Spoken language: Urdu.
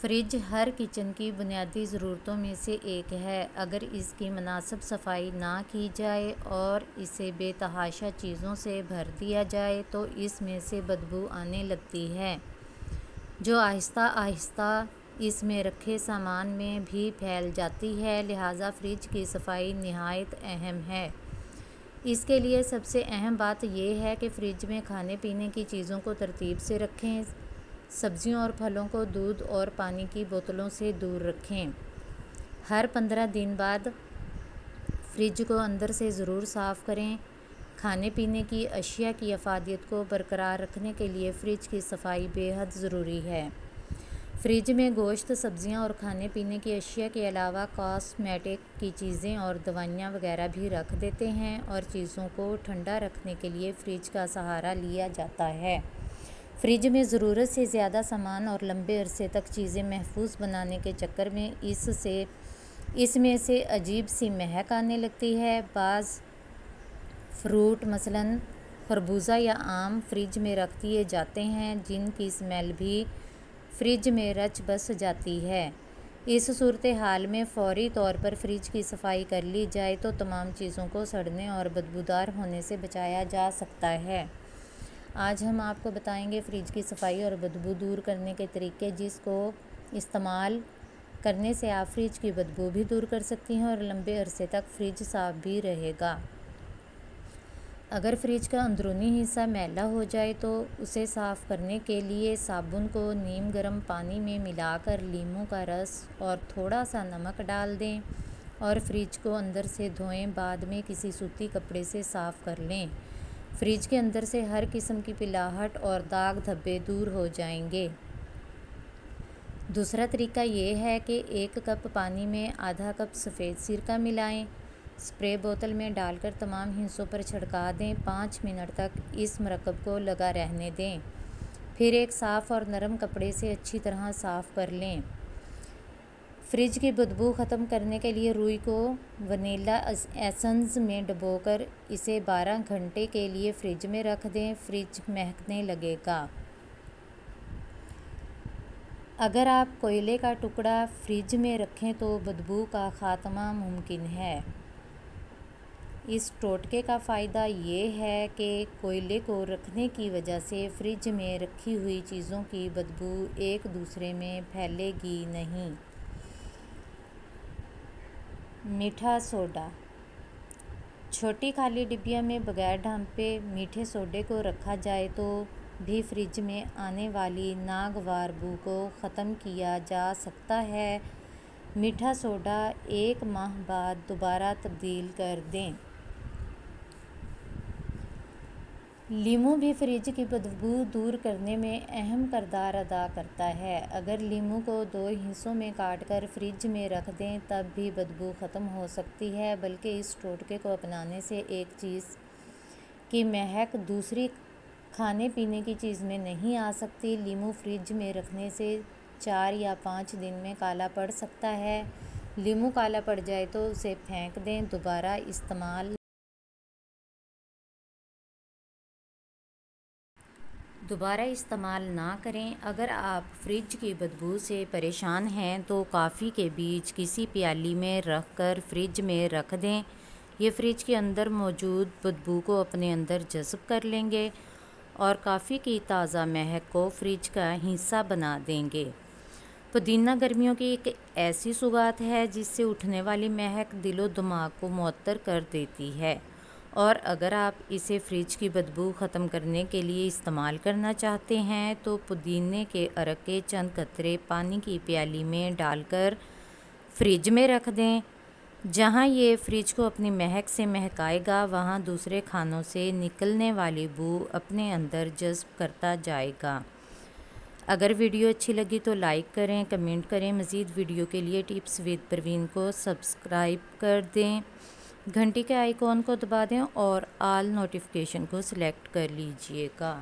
فریج ہر کچن کی بنیادی ضرورتوں میں سے ایک ہے۔ اگر اس کی مناسب صفائی نہ کی جائے اور اسے بے تحاشا چیزوں سے بھر دیا جائے تو اس میں سے بدبو آنے لگتی ہے، جو آہستہ آہستہ اس میں رکھے سامان میں بھی پھیل جاتی ہے۔ لہٰذا فریج کی صفائی نہایت اہم ہے۔ اس کے لیے سب سے اہم بات یہ ہے کہ فریج میں کھانے پینے کی چیزوں کو ترتیب سے رکھیں۔ سبزیوں اور پھلوں کو دودھ اور پانی کی بوتلوں سے دور رکھیں۔ ہر 15 دن بعد فریج کو اندر سے ضرور صاف کریں۔ کھانے پینے کی اشیاء کی افادیت کو برقرار رکھنے کے لیے فریج کی صفائی بے حد ضروری ہے۔ فریج میں گوشت، سبزیاں اور کھانے پینے کی اشیاء کے علاوہ کاسمیٹک کی چیزیں اور دوائیاں وغیرہ بھی رکھ دیتے ہیں اور چیزوں کو ٹھنڈا رکھنے کے لیے فریج کا سہارا لیا جاتا ہے۔ فریج میں ضرورت سے زیادہ سامان اور لمبے عرصے تک چیزیں محفوظ بنانے کے چکر میں اس میں سے عجیب سی مہک آنے لگتی ہے۔ بعض فروٹ مثلاً خربوزہ یا آم فریج میں رکھ دیے جاتے ہیں جن کی اسمیل بھی فریج میں رچ بس جاتی ہے۔ اس صورتحال میں فوری طور پر فریج کی صفائی کر لی جائے تو تمام چیزوں کو سڑنے اور بدبودار ہونے سے بچایا جا سکتا ہے۔ آج ہم آپ کو بتائیں گے فریج کی صفائی اور بدبو دور کرنے کے طریقے، جس کو استعمال کرنے سے آپ فریج کی بدبو بھی دور کر سکتی ہیں اور لمبے عرصے تک فریج صاف بھی رہے گا۔ اگر فریج کا اندرونی حصہ میلا ہو جائے تو اسے صاف کرنے کے لیے صابن کو نیم گرم پانی میں ملا کر لیموں کا رس اور تھوڑا سا نمک ڈال دیں اور فریج کو اندر سے دھوئیں۔ بعد میں کسی سوتی کپڑے سے صاف کر لیں۔ فریج کے اندر سے ہر قسم کی پلاہٹ اور داغ دھبے دور ہو جائیں گے۔ دوسرا طریقہ یہ ہے کہ 1 کپ پانی میں آدھا کپ سفید سرکہ ملائیں، اسپرے بوتل میں ڈال کر تمام حصوں پر چھڑکا دیں۔ 5 منٹ تک اس مرکب کو لگا رہنے دیں، پھر ایک صاف اور نرم کپڑے سے اچھی طرح صاف کر لیں۔ فریج کی بدبو ختم کرنے کے لیے روئی کو ونیلا ایسنس میں ڈبو کر اسے 12 گھنٹے کے لیے فریج میں رکھ دیں، فریج مہکنے لگے گا۔ اگر آپ کوئلے کا ٹکڑا فریج میں رکھیں تو بدبو کا خاتمہ ممکن ہے۔ اس ٹوٹکے کا فائدہ یہ ہے کہ کوئلے کو رکھنے کی وجہ سے فریج میں رکھی ہوئی چیزوں کی بدبو ایک دوسرے میں پھیلے گی نہیں۔ میٹھا سوڈا۔ چھوٹی خالی ڈبیا میں بغیر ڈھانپے میٹھے سوڈے کو رکھا جائے تو بھی فریج میں آنے والی ناگوار بو کو ختم کیا جا سکتا ہے۔ میٹھا سوڈا 1 ماہ بعد دوبارہ تبدیل کر دیں۔ لیموں بھی فریج کی بدبو دور کرنے میں اہم کردار ادا کرتا ہے۔ اگر لیموں کو 2 حصوں میں کاٹ کر فریج میں رکھ دیں تب بھی بدبو ختم ہو سکتی ہے، بلکہ اس ٹوٹکے کو اپنانے سے ایک چیز کی مہک دوسری کھانے پینے کی چیز میں نہیں آ سکتی۔ لیموں فریج میں رکھنے سے 4 یا 5 دن میں کالا پڑ سکتا ہے۔ لیموں کالا پڑ جائے تو اسے پھینک دیں، دوبارہ استعمال نہ کریں۔ اگر آپ فریج کی بدبو سے پریشان ہیں تو کافی کے بیج کسی پیالی میں رکھ کر فریج میں رکھ دیں۔ یہ فریج کے اندر موجود بدبو کو اپنے اندر جذب کر لیں گے اور کافی کی تازہ مہک کو فریج کا حصہ بنا دیں گے۔ پودینہ گرمیوں کی ایک ایسی سوغات ہے جس سے اٹھنے والی مہک دل و دماغ کو معطر کر دیتی ہے، اور اگر آپ اسے فریج کی بدبو ختم کرنے کے لیے استعمال کرنا چاہتے ہیں تو پودینے کے عرق کے چند قطرے پانی کی پیالی میں ڈال کر فریج میں رکھ دیں۔ جہاں یہ فریج کو اپنی مہک سے مہکائے گا وہاں دوسرے کھانوں سے نکلنے والی بو اپنے اندر جذب کرتا جائے گا۔ اگر ویڈیو اچھی لگی تو لائک کریں، کمنٹ کریں۔ مزید ویڈیو کے لیے ٹپس ود پروین کو سبسکرائب کر دیں، گھنٹی کے آئیکن کو دبا دیں اور آل نوٹیفیکیشن کو سلیکٹ کر لیجئے گا۔